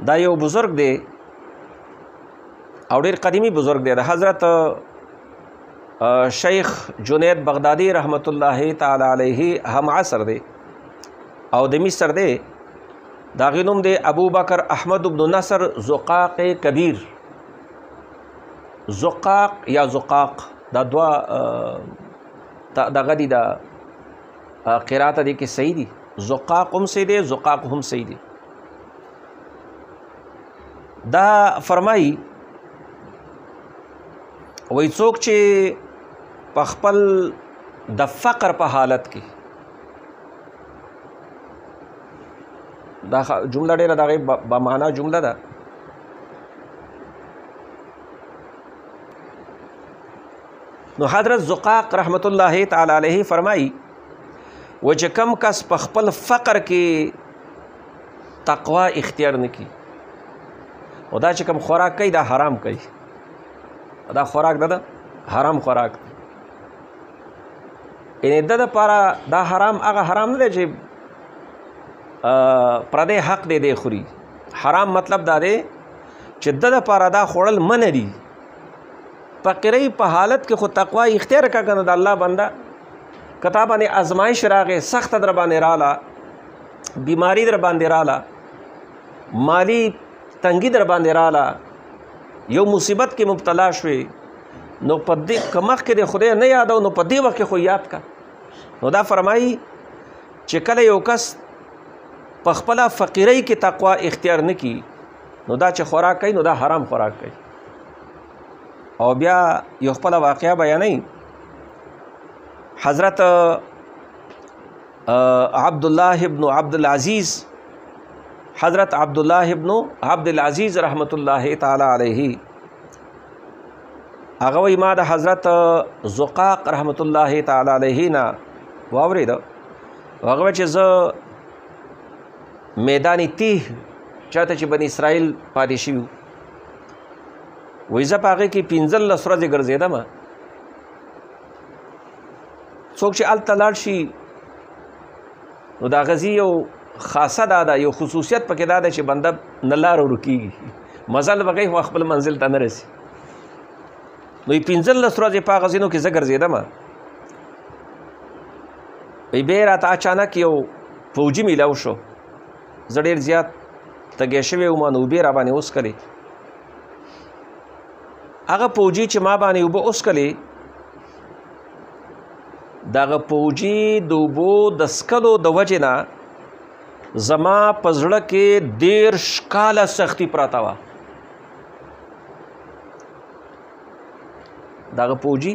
دا یو بزرگ دی او ډیر قدیمی بزرگ دی. د حضرت شیخ جنید بغدادي رحمت الله تعالی علیه هم عصر دی او د مصر دی. دا غي نوم دی ابو بکر احمد بن نصر زقاق کبیر. زقاق یا زقاق دا دوا دغه دی دا قرات دی کې صحیح دی. زقاق هم صحیح دی، زقاق هم صحیح دی. دا فرمایي وای څوک چې په خپل د فقر په حالت کې دا جمله ډیره دغه با معنا جمله ده. نو حضرت زقاق رحمت الله تعالی علیه فرمایي و چې کم کس په خپل فقر کې تقوا اختیار نکي او دا چې کم خوراک کوي دا حرام کوي، دا خوراک ده حرام خوراک دی. یعنی د لپاره دا حرام هغه حرام نه دی چې پردی حق دی دی خوري. حرام مطلب دا دی چې د لپاره دا خوړل منع دي. فقیرۍ په حالت کې خو تقوا اختیار کا کنه د الله بنده کتا باندې ازمایش راغې، سخت در باندې رااله، بیماری در باندې رااله، مالی تنګي در باندې رااله، یو مصیبت کې مبتلا شوي، نو په دې کمخ کې د خدای نه یادو نو په دې وخت کې خو یاد کا. نو دا فرمایي چې کله یو کس په خپل فقیرۍ کې تقوا اختیار نکي نو دا چې خوراک کوي نو دا حرام خوراک کوي. او بیا یو خپل واقعیا بیانوي. حضرت عبدالله ابن عبدالعزیز، حضرت عبدالله ابن عبدالعزیز رحمت الله تعالی علیه هغه وی ما د حضرت زقاق رحمت الله تعالی علیه نه واورید. هغه چې زه میدان تیه چاته چې بنی اسرائیل پاتې شوي وایي زه په هغې کې 15 ورځې ګرځېدم. څوک چې هلته لاړ شي نو د هغه ځي یو خاصه دا ده، یو خصوصیت پکې دا ده چې بنده نه لار ورکېږي، مزل به کوي خو خپل منزل ته نه رسي. نو 15 ورځې په هغه ځینو کې زه ګرځېدم. بیا راته اچانک یو فوجي میلاو شو. زه ډېر زیات تږی شوی وم نو اوبې را باندې وڅښلې. هغه فوجي چې ما باندې اوبه وڅښلې دغه فوجي د اوبو د څښلو د وجې نه زما په زړه کې 13 کاله سختي پراته وه. دغه فوجي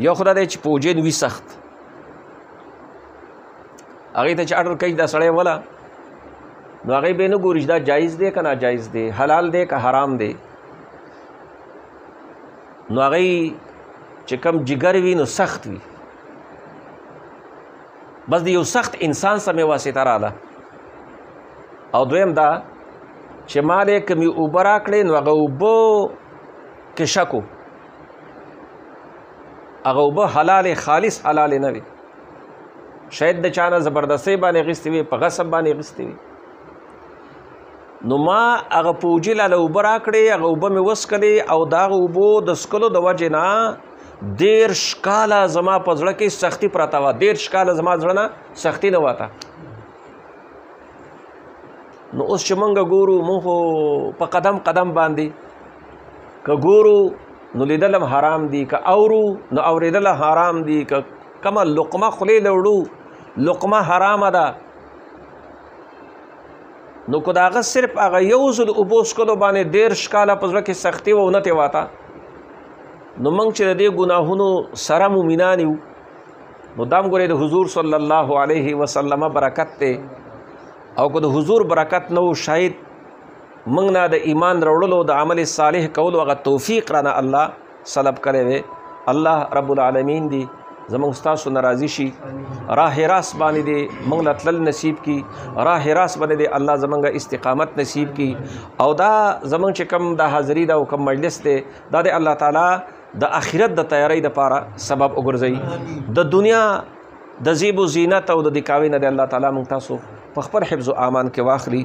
یو خو دا دی چې فوجین وي سخت، هغې ته چې اډر کوي دا سړی وله نو هغې به نه ګوري چې دا جایز دی که ناجایز دی، حلال دی که حرام دی. نو هغې چې کم جګر وي نو سخت وي. بس د یو سخت انسان سمې واسطه راله. او دویم دا چې ما له کمې اوبه راکړې نو هغه اوبه کې شک و، هغه اوبه حلالې خالص حلالې نه وي، شاید د چا نه زبردستۍ باندې اخیستې وي، په غصب باندې اخیستې وي. نو ما هغه فوجي لاله اوبه راکړې، هغه اوبه مې وڅښلې او د هغه اوبو د څښلو د وجې نه 13 کاله زما په زړه کې سختي پراته وه. 13 کاله زما زړه نه سختي نه وته. نو اوس چې موږ ګورو موږ خو په قدم قدم باندې که ګورو نو لیدل هم حرام دي، که اورو نو اورېدل حرام دي، که کومه لقمه خولې له وړو لقمه حرامه ده. نو که د هغه صرف هغه یو ځل اوبو څښلو باندې 13 کاله په زړه کې سختي وه او نه ترې واته، نو موږ چې د دې ګناهونو سره مومنان یو نو دا هم ګورئ د حضور صلی الله علیه وسلم برکت دی. او که د حضور برکت نه و شاید موږ نه د ایمان راوړلو د عمل صالح کولو هغه توفیق رانه الله سلب کړی وی. الله رب العالمین دی زمونږ ستاسو نه راضي شي، راه راست باندې دی موږ له تلل نصیب کی، راه راست باندې دی الله زمونږ استقامت نصیب کی. او دا زمونږ چې کوم د حاضري دا او کوم مجلس دی دا د الله تعالی د آخرت د تیاری دپاره سبب وګرځوي. د دنیا د زیب و زینت او د دکاوي نه د الله تعالی موږ تاسو په خپل حفظ و امان کې واخلي.